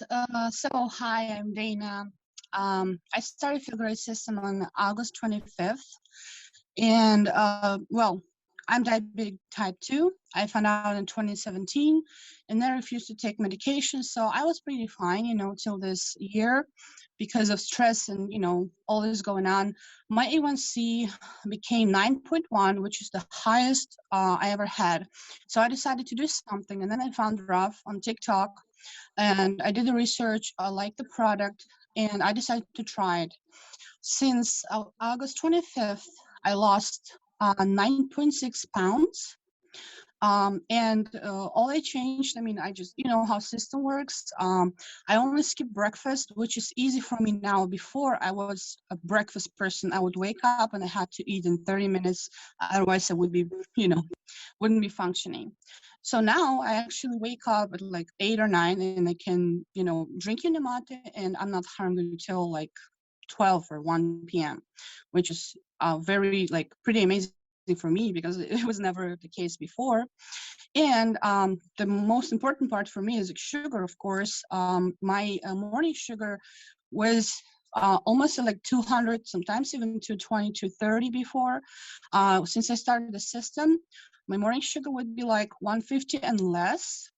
Hi, I'm Dana. I started Feel Great System on August 25th, and I'm diabetic type 2. I found out in 2017, and I refused to take medication, so I was pretty fine, till this year because of stress and, all this going on. My A1C became 9.1, which is the highest I ever had. So I decided to do something, and then I found Raf on TikTok, and I did the research. I liked the product, and I decided to try it. Since August 25th, I lost 9.6 pounds. And all I changed, I just, how system works. I only skip breakfast, which is easy for me now. Before, I was a breakfast person. I would wake up and I had to eat in 30 minutes. Otherwise, I would be, wouldn't be functioning. So now I actually wake up at like 8 or 9 and I can, drink mate, and I'm not hungry till like 12 or 1 p.m., which is very like pretty amazing for me because it was never the case before. And the most important part for me is sugar, of course. My morning sugar was almost like 200, sometimes even 220, 230 before. Since I started the system, my morning sugar would be like 150 and less.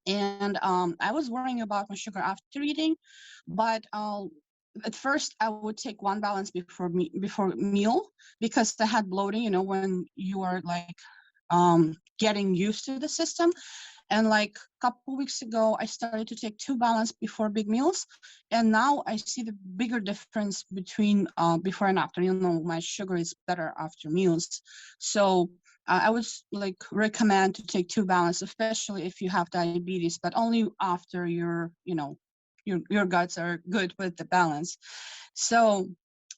And I was worrying about my sugar after eating, but at first I would take 1 balance before meal because I had bloating, when you are like getting used to the system. And like a couple weeks ago, I started to take 2 balance before big meals. And now I see the bigger difference between before and after. My sugar is better after meals. So I would like recommend to take 2 balance, especially if you have diabetes, but only after your guts are good with the balance. So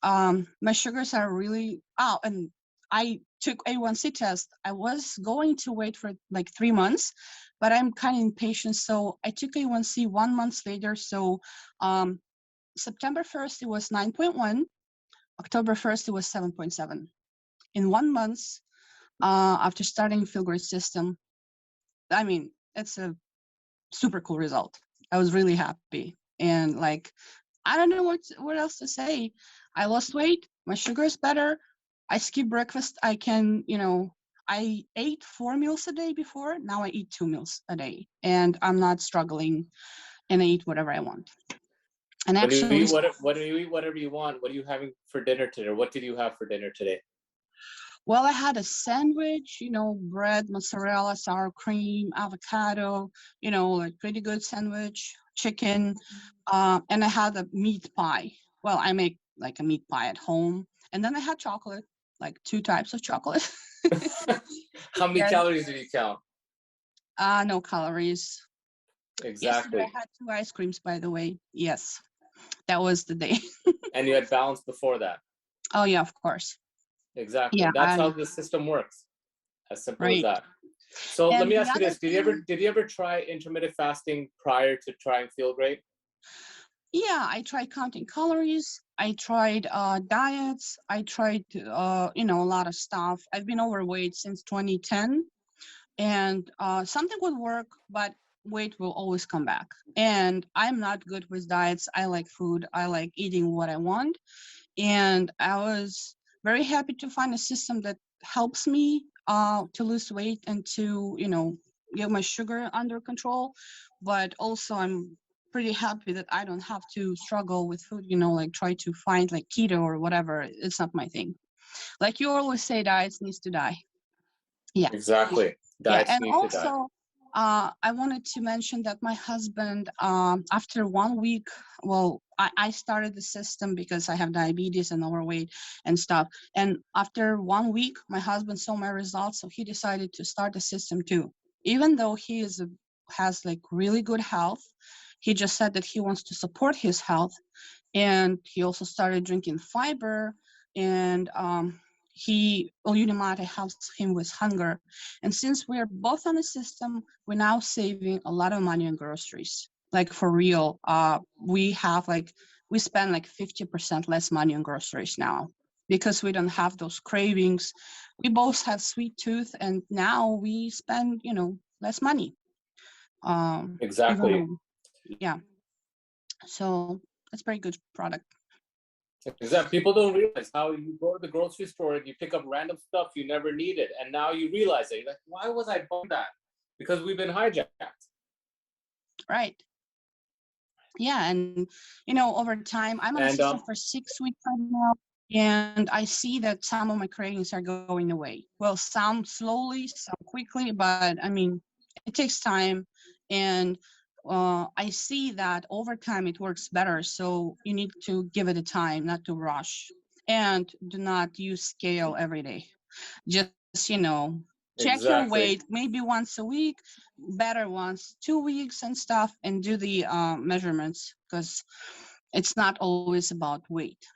my sugars are really and I took A1C test. I was going to wait for like 3 months, but I'm kind of impatient. So I took A1C 1 month later. So September 1st, it was 9.1. October 1st, it was 7.7. In 1 month, after starting Feel Great System, it's a super cool result. I was really happy. And like, I don't know what else to say. I lost weight. My sugar is better. I skip breakfast. I can, I ate 4 meals a day before. Now I eat 2 meals a day, and I'm not struggling, and I eat whatever I want. And When actually, you eat whatever you want, what are you having for dinner today? Or what did you have for dinner today? well, I had a sandwich, bread, mozzarella, sour cream, avocado, like pretty good sandwich, chicken, and I had a meat pie. Well, I make like a meat pie at home, and then I had chocolate, like 2 types of chocolate. How many calories did you count? No calories. Exactly. Yesterday I had 2 ice creams, by the way. Yes, that was the day. And you had balance before that. Oh yeah, of course. Exactly. Yeah, That's how the system works. As simple as that. So and let me ask you this: Did you ever try intermittent fasting prior to trying Feel Great? Yeah, I tried counting calories. I tried diets. I tried a lot of stuff. I've been overweight since 2010, and something would work, but weight will always come back. And I'm not good with diets. I like food. I like eating what I want. And I was very happy to find a system that helps me to lose weight and to, get my sugar under control. But also I'm pretty happy that I don't have to struggle with food, like try to find like keto or whatever. It's not my thing. Like you always say, diets needs to die. Yeah. Exactly. Diets And need to die. also, I wanted to mention that my husband, after 1 week, well, I started the system because I have diabetes and overweight and stuff. And after 1 week, my husband saw my results, so he decided to start the system too. Even though he has like really good health, he just said that he wants to support his health, and he also started drinking fiber, and Unimate helps him with hunger. And since we're both on the system, we're now saving a lot of money on groceries. Like for real, we spend like 50% less money on groceries now because we don't have those cravings. We both have sweet tooth, and now we spend, less money. Exactly. Yeah. So it's a very good product. Exactly. People don't realize how you go to the grocery store and you pick up random stuff you never needed, and now you realize it. You're like, why was I buying that? Because we've been hijacked. Right. Yeah, and over time, I'm an And assistant for 6 weeks right now, and I see that some of my cravings are going away. Well, some slowly, some quickly, but I mean, it takes time, and I see that over time it works better. So you need to give it a time, not to rush, and do not use scale every day. Just check your exactly. weight maybe once a week, better once 2 weeks and stuff, and do the measurements, because it's not always about weight.